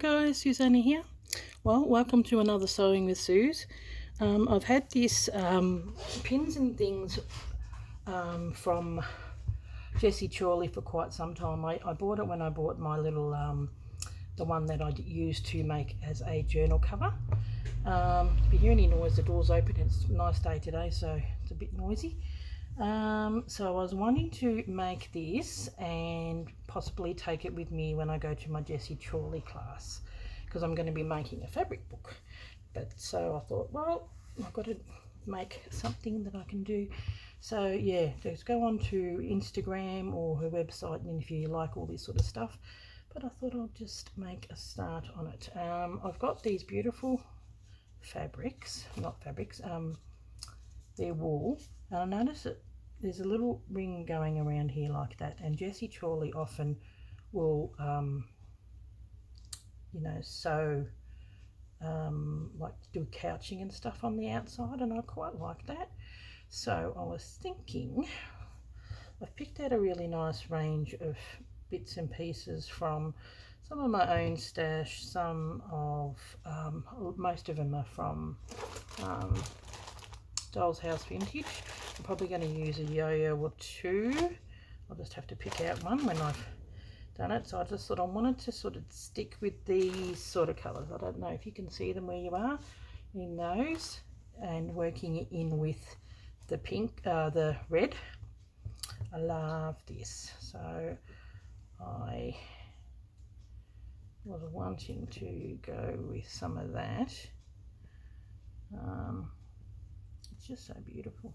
Hello guys, Susanna here. Well, welcome to another Sewing with Suze. I've had this pins and things from Jessie Chorley for quite some time. I bought it when I bought my little, the one that I used to make as a journal cover. If you hear any noise, the door's open. It's a nice day today, so it's a bit noisy. So I was wanting to make this and possibly take it with me when I go to my Jessie Chorley class, because I'm going to be making a fabric book. But so I thought, well, I've got to make something that I can do. So yeah, just go on to Instagram or her website, and if you like all this sort of stuff. But I thought I'll just make a start on it. I've got these beautiful fabrics, not fabrics, they're wool, and I notice that there's a little ring going around here like that, and Jessie Chorley often will you know, sew like do couching and stuff on the outside, and I quite like that. So I was thinking, I've picked out a really nice range of bits and pieces from some of my own stash, some of most of them are from Doll's House Vintage. I'm probably going to use a yo-yo or two. I'll just have to pick out one when I've done it. So I just thought I wanted to sort of stick with these sort of colours. I don't know if you can see them where you are in those, and working in with the pink, the red. I love this. So I was wanting to go with some of that. It's just so beautiful.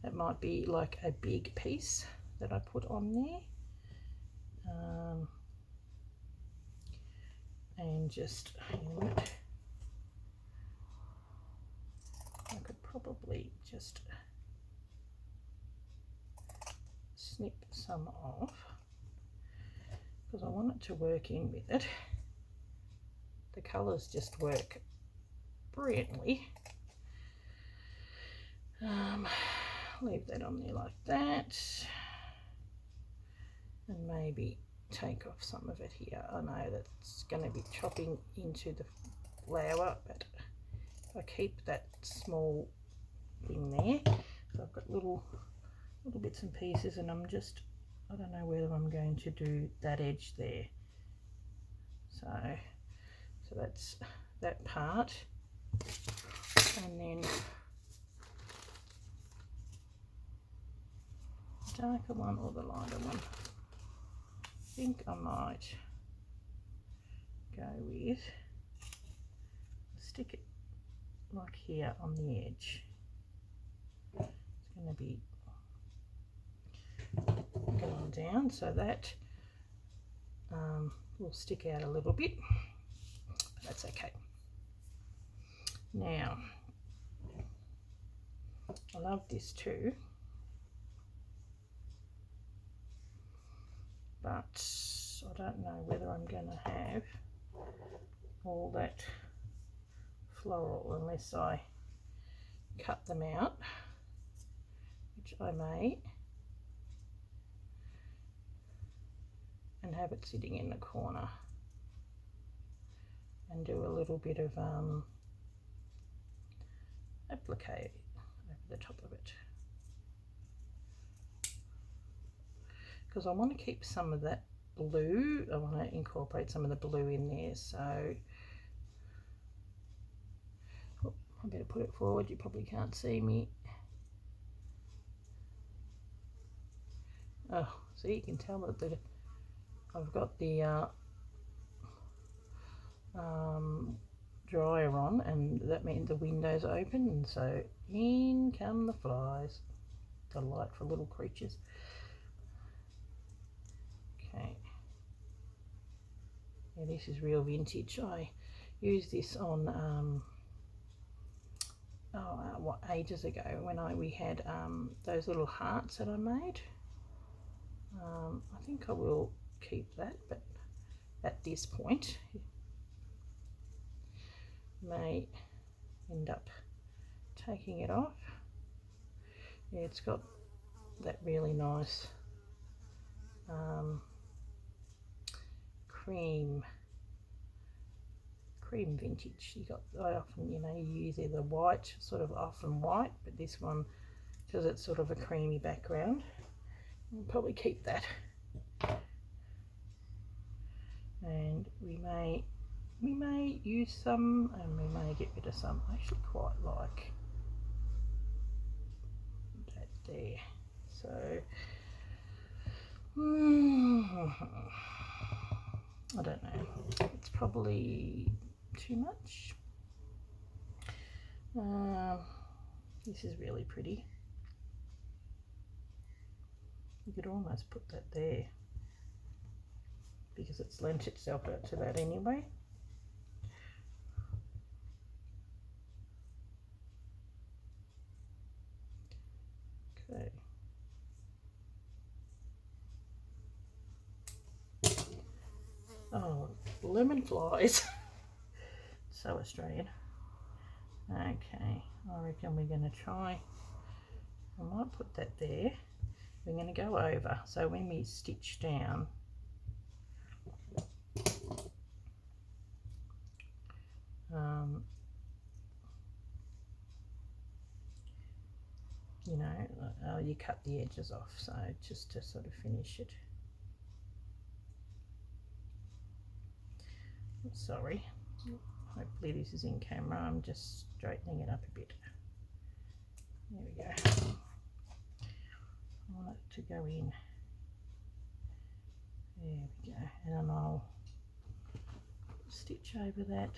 That might be like a big piece that I put on there, and just I could probably just snip some off because I want it to work in with it. The colours just work brilliantly. Leave that on there like that, and maybe take off some of it here. I know that's going to be chopping into the flower, but if I keep that small thing there, so I've got little bits and pieces, and I don't know whether I'm going to do that edge there. So that's that part, and then darker one or the lighter one. I think I might go with, stick it like here on the edge. It's going to be going down, so that will stick out a little bit, but that's okay. Now, I love this too, but I don't know whether I'm going to have all that floral unless I cut them out, which I may, and have it sitting in the corner, and do a little bit of applique over the top of it, because I want to keep some of that blue. I want to incorporate some of the blue in there, so I better put it forward. You probably can't see me. Oh, so you can tell that I've got the dryer on, and that means the window's open, and so in come the flies. Delightful little creatures. Okay, yeah, this is real vintage. I used this on what, ages ago, when we had those little hearts that I made. I think I will keep that, but at this point may end up taking it off. Yeah, it's got that really nice cream cream vintage. I often, you use either white, sort of often white, but this one, because it's sort of a creamy background, I'll probably keep that. And we may use some, and we may get rid of some. I actually quite like that there. So I don't know, it's probably too much. This is really pretty. You could almost put that there because it's lent itself out to that anyway. Okay. Oh, lemon flies. So Australian. Okay, I reckon we're going to try, I might put that there. We're going to go over, so when we stitch down, you cut the edges off, so just to sort of finish it. Sorry, hopefully this is in camera. I'm just straightening it up a bit. There we go. I want it to go in. There we go, and then I'll stitch over that.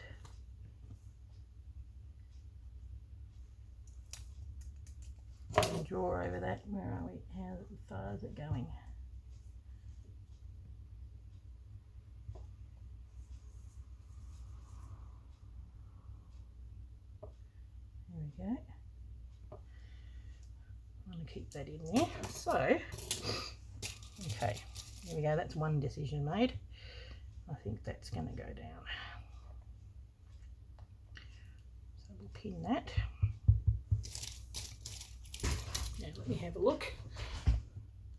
And draw over that. Where are we? How far is it going? There we go. I'm going to keep that in there. So, okay, there we go. That's one decision made. I think that's going to go down. So we'll pin that. Now let me have a look.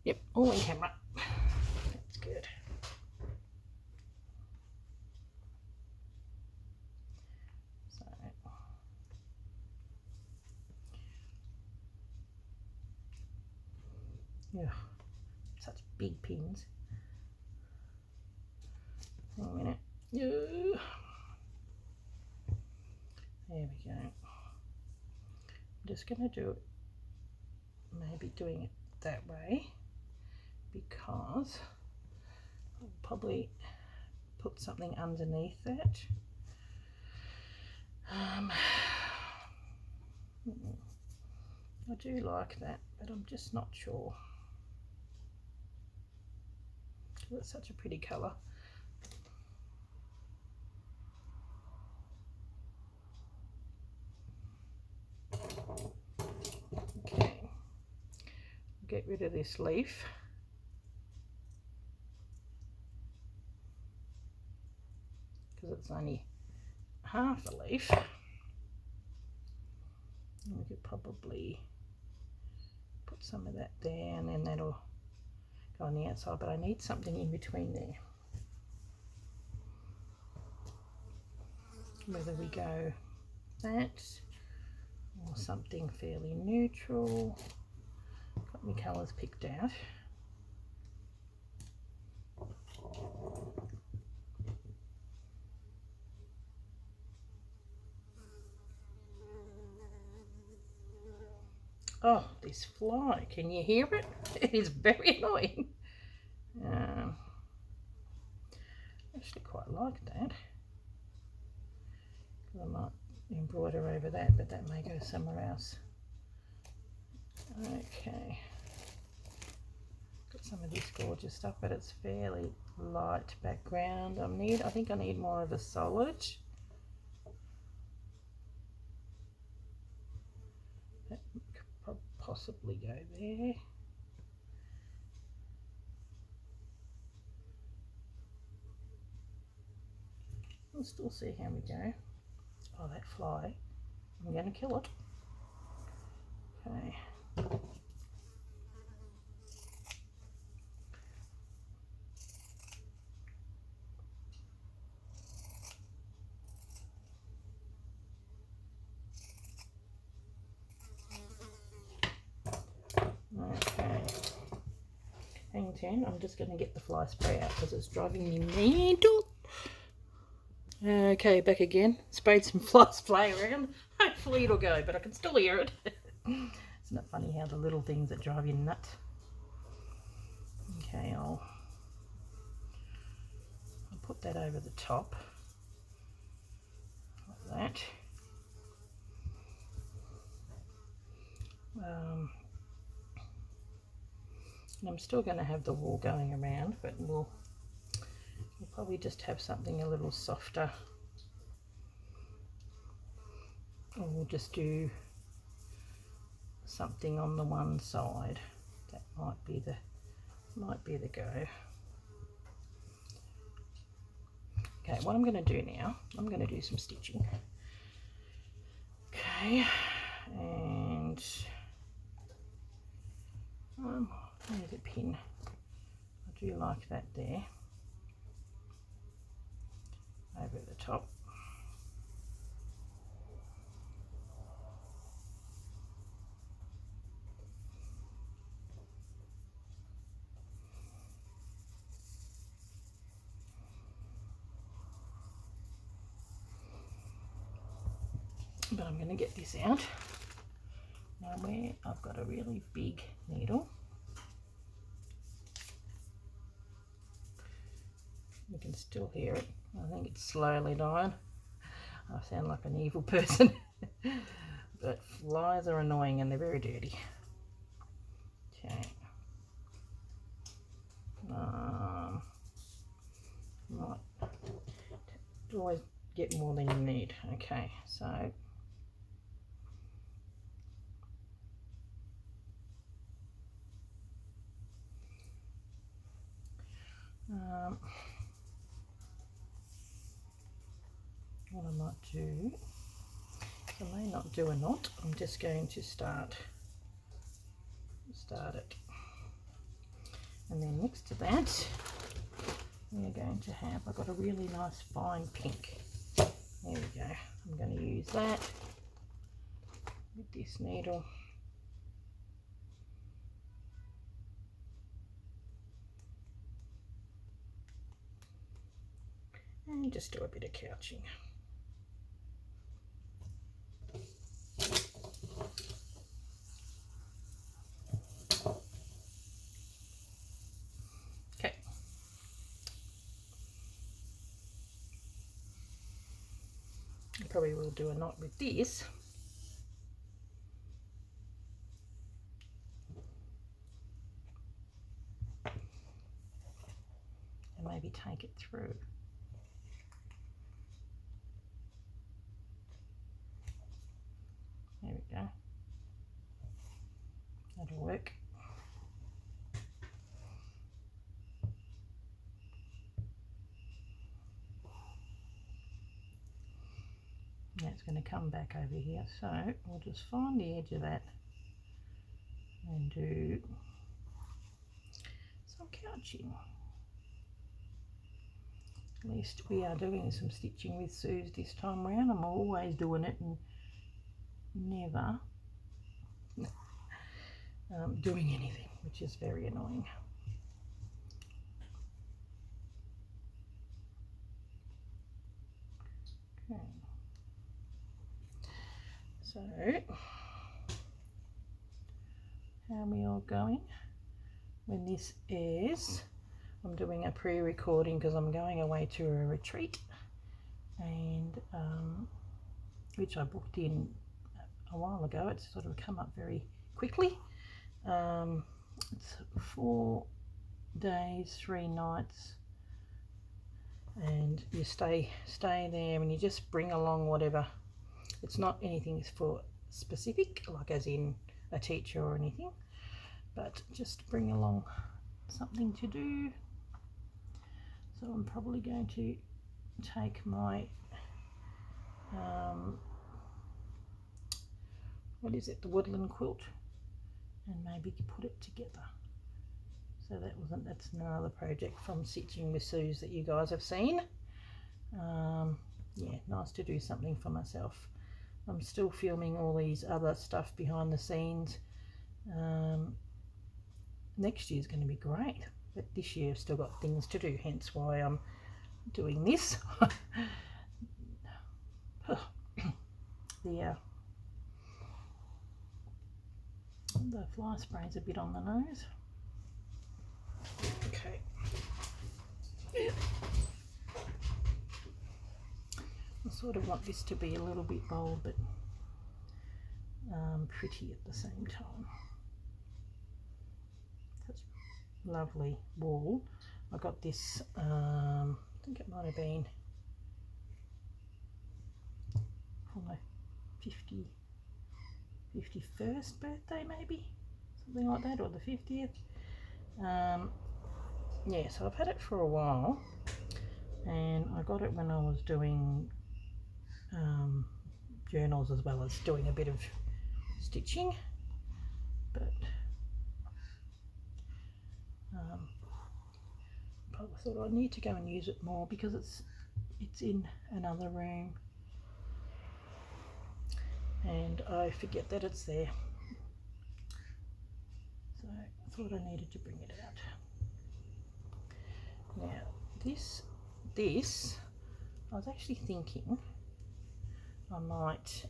Yep, all in camera. That's good. So, yeah, such big pins. One minute. There we go. I'm just going to do it, maybe doing it that way, because I'll probably put something underneath that. I do like that, but I'm just not sure. It's such a pretty colour. Okay, get rid of this leaf. Because it's only half a leaf. And we could probably put some of that there, and then that'll go on the outside, but I need something in between there. Whether we go that or something fairly neutral. Got my colours picked out. Oh, this fly, can you hear it? It is very annoying. Actually quite like that. I might embroider over that, but that may go somewhere else. Okay. Got some of this gorgeous stuff, but it's fairly light background. I think I need more of a solid. That could possibly go there. We'll still see how we go. Oh, that fly. I'm going to kill it. Okay. turn. I'm just going to get the fly spray out because it's driving me mental. Okay, back again. Sprayed some fly spray around. Hopefully it'll go, but I can still hear it. Isn't it funny how the little things that drive you nuts? Okay, I'll put that over the top like that. And I'm still going to have the wool going around, but we'll probably just have something a little softer, or we'll just do something on the one side. That might be the go. Okay, what I'm going to do now, I'm going to do some stitching. Okay, and there's a pin. I do like that there, over the top. But I'm going to get this out now where I've got a really big needle. You can still hear it. I think it's slowly dying. I sound like an evil person. But flies are annoying and they're very dirty. Okay. Right. Always get more than you need. Okay, so what I might do, I may not do a knot. I'm just going to start it, and then next to that we're going to have, I've got a really nice fine pink. There we go. I'm going to use that with this needle. And just do a bit of couching. Okay. I probably will do a knot with this. And maybe take it through. There we go. That'll work. That's going to come back over here, so we'll just find the edge of that and do some couching. At least we are doing some stitching with Suze this time around. I'm always doing it and never doing anything, which is very annoying. Okay. So, how are we all going? When this airs, I'm doing a pre-recording because I'm going away to a retreat, and which I booked in a while ago. It's sort of come up very quickly. It's 4 days, 3 nights, and you stay there, and you just bring along whatever. It's not anything for specific, like as in a teacher or anything, but just bring along something to do. So I'm probably going to take my what is it, the woodland quilt, and maybe put it together. So that's another project from Stitching with Suze that you guys have seen. Yeah, nice to do something for myself. I'm still filming all these other stuff behind the scenes. Next year's going to be great. but this year I've still got things to do, hence why I'm doing this. The fly spray's a bit on the nose. Okay. I sort of want this to be a little bit bold, but pretty at the same time. That's lovely wall. I got this, I think it might have been for my 51st birthday, maybe something like that, or the 50th. Yeah, so I've had it for a while, and I got it when I was doing journals as well as doing a bit of stitching, but I thought I need to go and use it more because it's in another room and I forget that it's there, so I thought I needed to bring it out. Now this I was actually thinking I might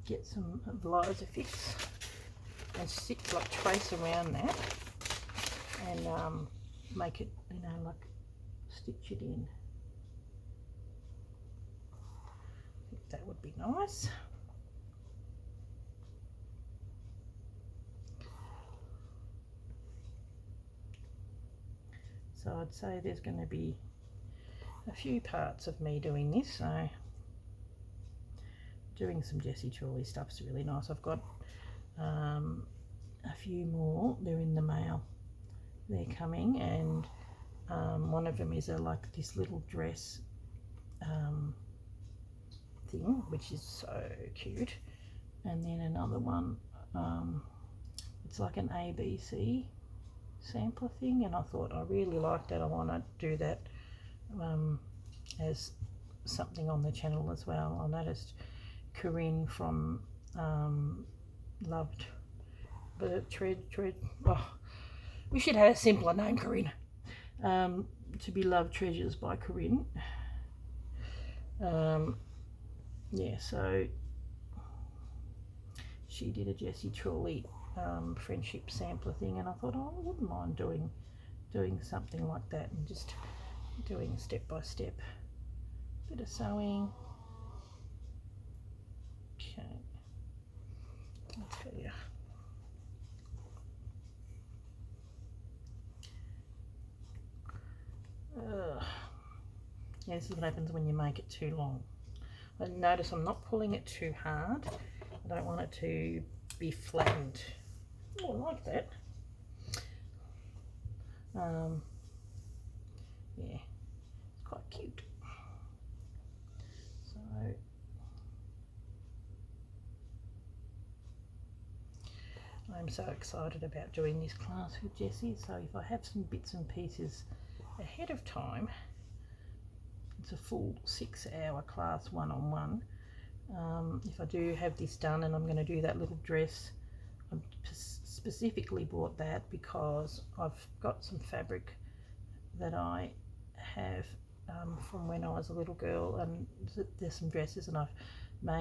get some Fix and like trace around that and make it, you know, like stitch it in. I think that would be nice. So I'd say there's going to be a few parts of me doing this. So doing some Jessie Chorley stuff's really nice. I've got a few more. They're in the mail. They're coming, and one of them is like this little dress thing, which is so cute. And then another one, it's like an ABC sampler thing, and I thought I really like that. I want to do that as something on the channel as well. I noticed Corinne from Loved Tread. Oh, we should have a simpler name, Corinne. To Be Loved Treasures by Corinne. Yeah, so she did a Jessie Chorley friendship sampler thing, and I thought, oh, I wouldn't mind doing something like that and just doing step by step. Bit of sewing. Okay, I'll tell you. Yeah, this is what happens when you make it too long. I notice I'm not pulling it too hard. I don't want it to be flattened. Oh, I like that. Yeah, it's quite cute. So I'm so excited about doing this class with Jessie. So if I have some bits and pieces ahead of time, it's a full 6-hour class one-on-one. If I do have this done, and I'm going to do that little dress, I specifically bought that because I've got some fabric that I have from when I was a little girl, and there's some dresses, and I've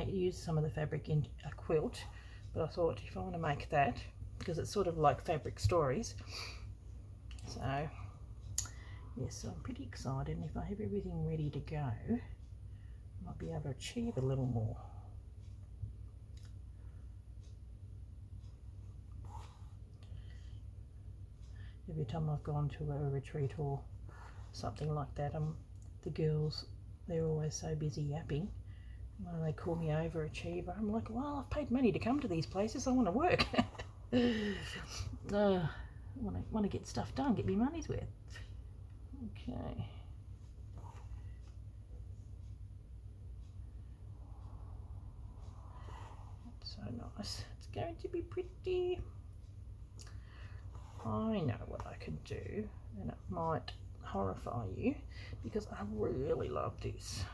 used some of the fabric in a quilt. But I thought if I want to make that, because it's sort of like fabric stories, so yes, so I'm pretty excited, and if I have everything ready to go, I might be able to achieve a little more. Every time I've gone to a retreat or something like that, the girls, they're always so busy yapping. When they call me overachiever, I'm like, well, I've paid money to come to these places, I want to work. I want to get stuff done, get me money's worth. Okay. That's so nice. It's going to be pretty. I know what I could do, and it might horrify you because I really love this.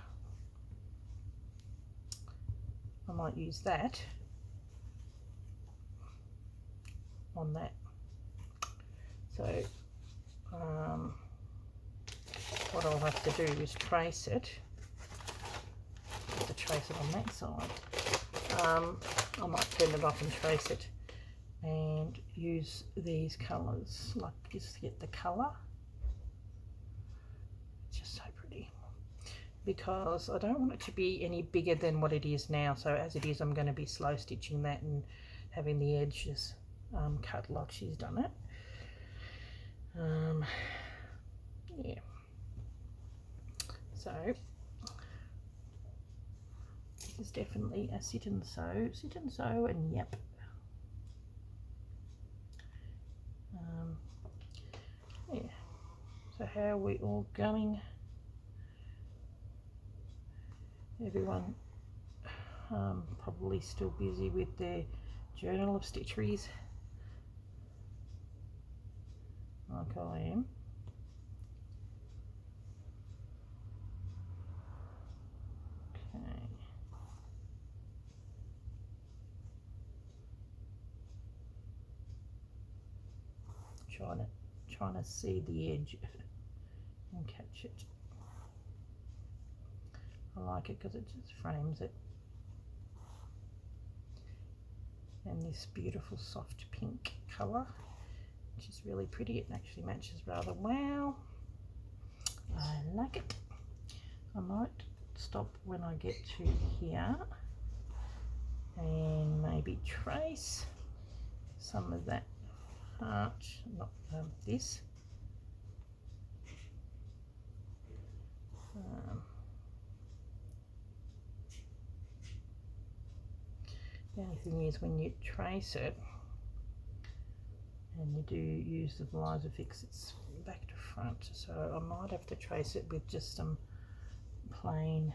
I might use that on that So what I'll have to do is trace it. I have to trace it on that side. I might turn it off and trace it and use these colours, like just to get the colour. It's just so pretty, because I don't want it to be any bigger than what it is now. So as it is, I'm going to be slow stitching that and having the edges cut like she's done it. Yeah, so this is definitely a sit and sew, and yep. Yeah, so how are we all going? Everyone probably still busy with their journal of stitcheries, like I am. Okay. Trying to see the edge and catch it. I like it because it just frames it. And this beautiful soft pink colour, which is really pretty. It actually matches rather well. I like it. I might stop when I get to here and maybe trace some of that heart, not this. The only thing is, when you trace it and you do use the Eliza Fix, it's back to front, so I might have to trace it with just some plain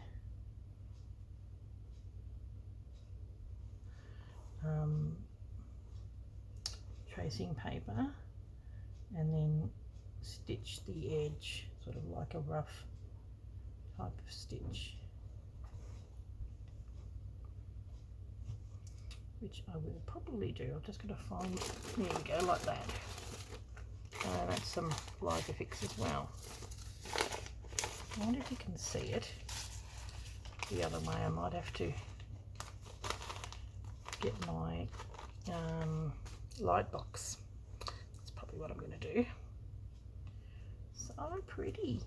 tracing paper, and then stitch the edge, sort of like a rough type of stitch, which I will probably do. I'm just going to find, there we go, like that. That's some Eliza Fix as well. I wonder if you can see it the other way. I might have to get my light box. That's probably what I'm going to do. So pretty.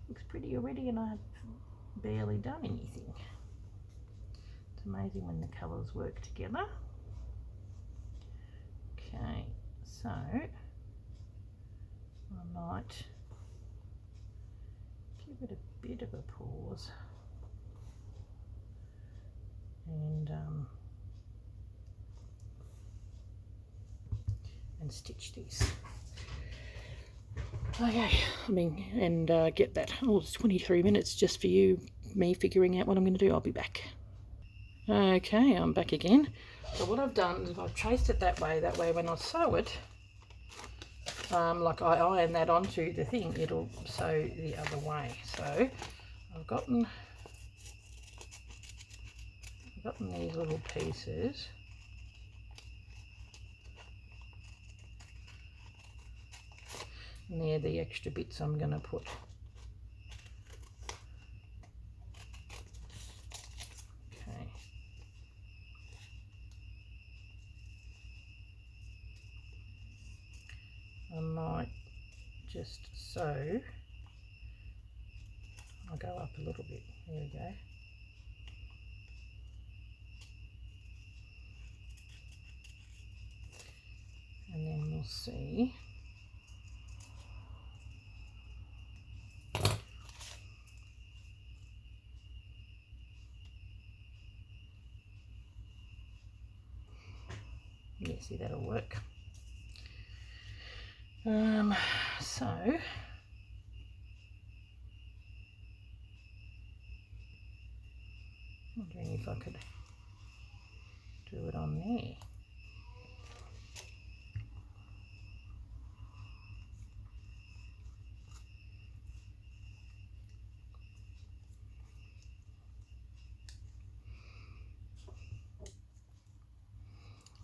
Looks pretty already, and I've barely done anything. It's amazing when the colours work together. Okay, so I might give it a bit of a pause and stitch these. Okay, I mean, and get that. Oh, it's 23 minutes just for me figuring out what I'm going to do. I'll be back. Okay, I'm back again. So what I've done is I've traced it that way when I sew it, like I iron that onto the thing, it'll sew the other way. So I've gotten these little pieces. And they're the extra bits I'm going to put. Okay. I might just sew. I'll go up a little bit. There we go. And then we'll see. Yeah, see, that'll work. So wondering if I could do it on there.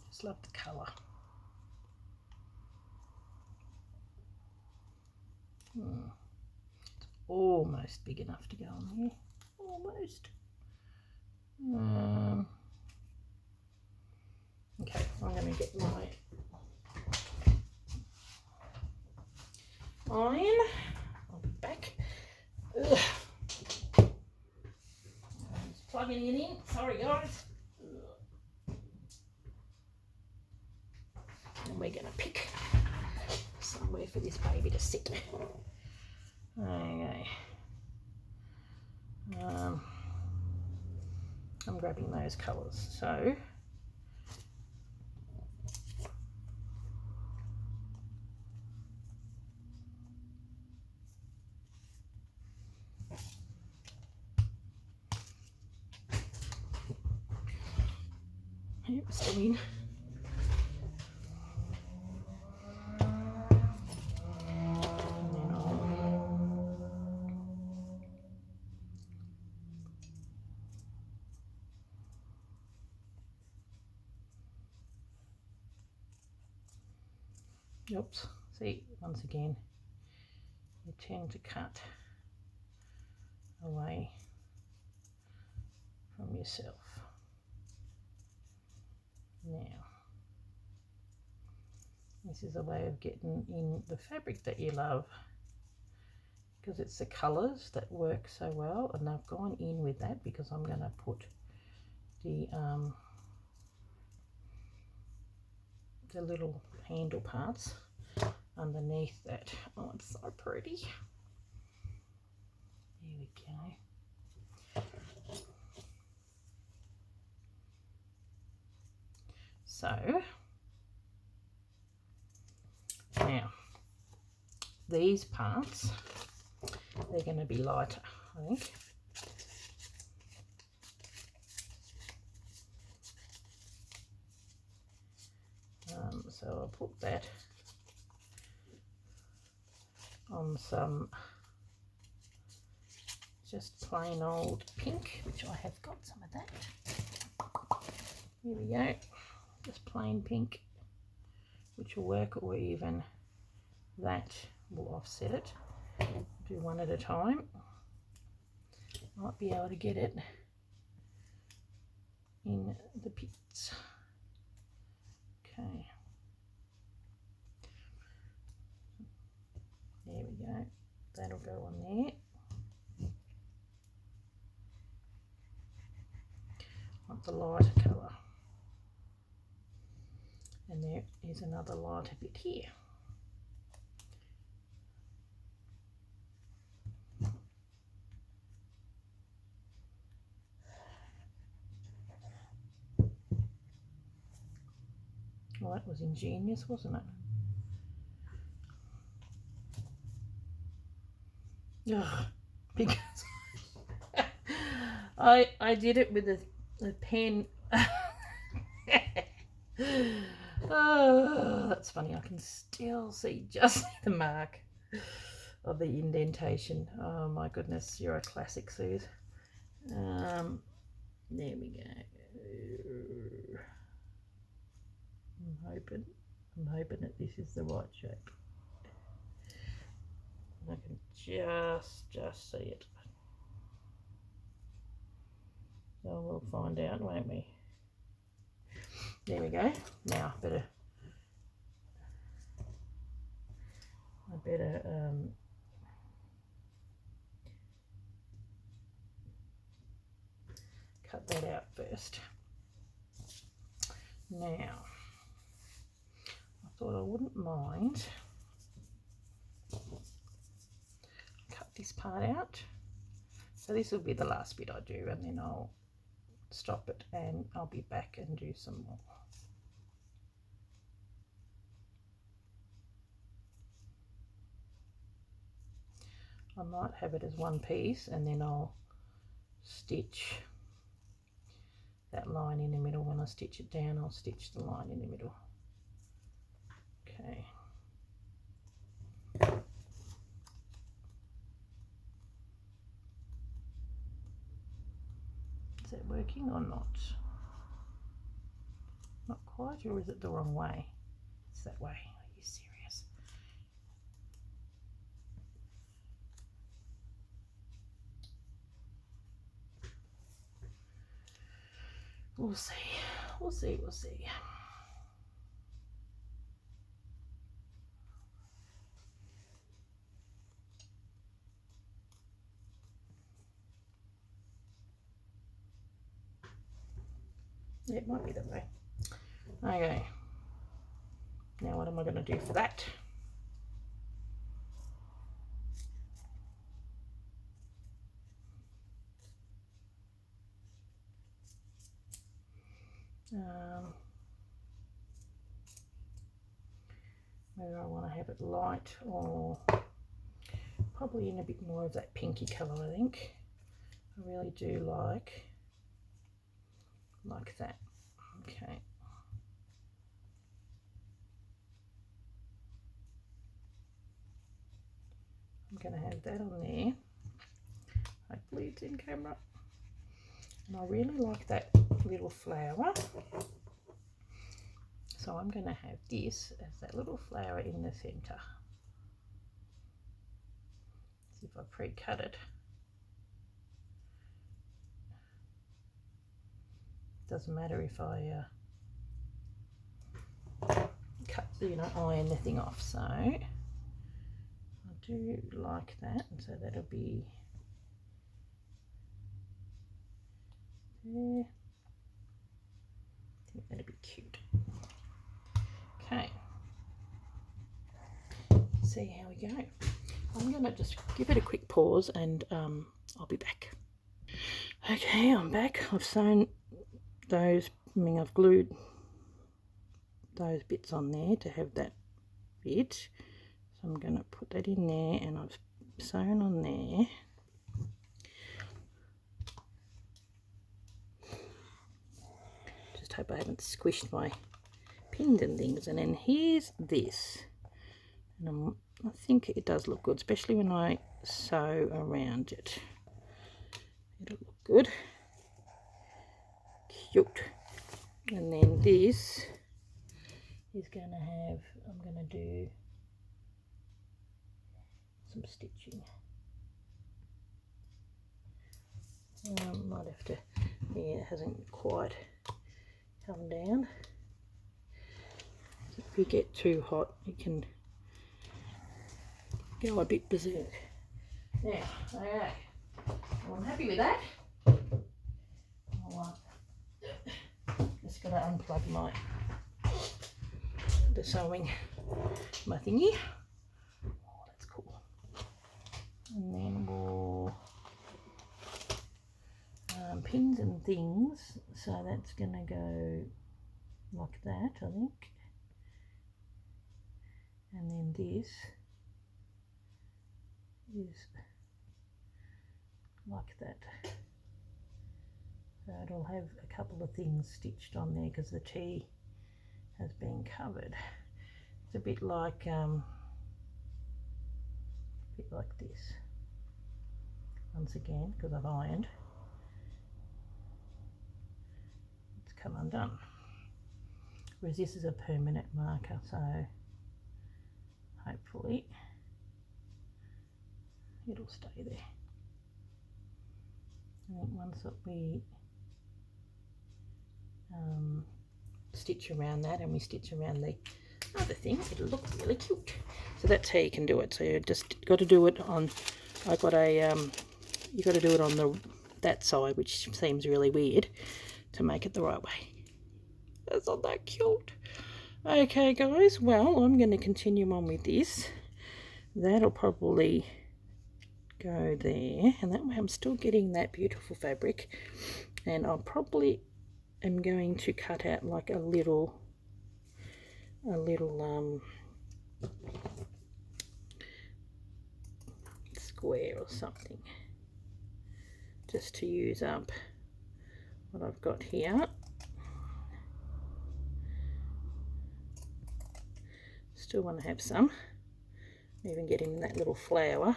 Just love the colour. It's almost big enough to go on here. Almost. Okay, I'm going to get my iron. I'll be back. Ugh. Just plugging it in. Sorry, guys. And we're going to pick somewhere for this baby to sit. Okay. I'm grabbing those colours. So still in. Oops, see, once again, you tend to cut away from yourself. Now, this is a way of getting in the fabric that you love, because it's the colours that work so well, and I've gone in with that because I'm going to put the little handle parts underneath that. Oh, it's so pretty. There we go. So now these parts, they're going to be lighter, I think. So I'll put that on some just plain old pink, which I have got some of that. Here we go, just plain pink, which will work, or even that will offset it. Do one at a time. Might be able to get it in the pits. Okay. There we go. That'll go on there. Want the lighter colour. And there is another lighter bit here. Well, that was ingenious, wasn't it? Ugh, because I did it with a pen. Oh, that's funny. I can still see just the mark of the indentation. Oh my goodness, you're a classic, Suze. There we go. I'm hoping that this is the right shape. I can just see it. So we'll find out, won't we? There we go. Now I better cut that out first. Now, I thought I wouldn't mind cut this part out. So this will be the last bit I do, and then I'll stop it and I'll be back and do some more. I might have it as one piece, and then I'll stitch that line in the middle. When I stitch it down, I'll stitch the line in the middle. Okay. Is that working or not? Not quite, or is it the wrong way? It's that way. Are you serious? We'll see. We'll see. We'll see. Yeah, it might be that way. Okay. Now what am I going to do for that? Whether I want to have it light or probably in a bit more of that pinky colour, I think. I really do like that. Okay. I'm going to have that on there. Hopefully it's in camera. And I really like that little flower. So I'm going to have this as that little flower in the centre. See if I pre-cut it. Doesn't matter if I cut, iron the thing off. So I do like that, and so that'll be there. I think that'll be cute. Okay. See how we go. I'm gonna just give it a quick pause, and I'll be back. Okay, I'm back. I've sewn those. I've glued those bits on there to have that bit. So I'm going to put that in there, and I've sewn on there. Just hope I haven't squished my pins and things. And then here's this. And I think it does look good, especially when I sew around it. It'll look good. Cute. And then this is going to have, I'm going to do some stitching. Might have to, yeah, it hasn't quite come down. If you get too hot, you can go a bit berserk. Now, okay, well, I'm happy with that. Just got to unplug the sewing, my thingy. Oh, that's cool. And then we'll pins and things. So that's going to go like that, I think. And then this is like that. So it'll have a couple of things stitched on there because the T has been covered. It's a bit like this. Once again, because I've ironed, it's come undone. Whereas this is a permanent marker, so hopefully it'll stay there. I think once that we stitch around that and we stitch around the other thing, it'll look really cute. So that's how you can do it. So you just got to do it on, I've got a you got to do it on that side, which seems really weird, to make it the right way. That's not that cute. Okay guys, well, I'm going to continue on with this. That'll probably go there, and that way I'm still getting that beautiful fabric. And I'll probably am going to cut out like a little square or something, just to use up what I've got here. Still want to have some, even get in that little flower.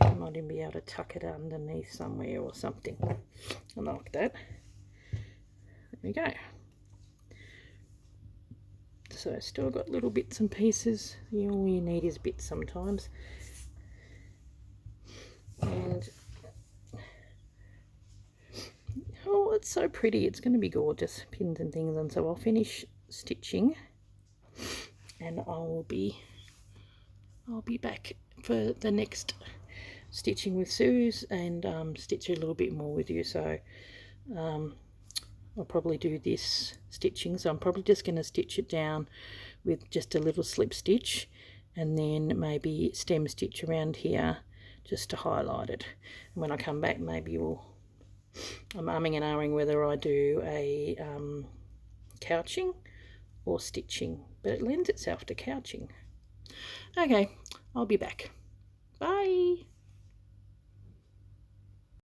I might even be able to tuck it underneath somewhere or something. I like that. There we go. So I still got little bits and pieces. All you need is bits sometimes. And oh, it's so pretty. It's going to be gorgeous, pins and things. And so I'll finish stitching, and I'll be back for the next stitching with Suze, and stitch a little bit more with you. So I'll probably do this stitching, so I'm probably just going to stitch it down with just a little slip stitch, and then maybe stem stitch around here just to highlight it. And when I come back, maybe I'm umming and ahhing whether I do a couching or stitching, but it lends itself to couching. Okay, I'll be back. Bye.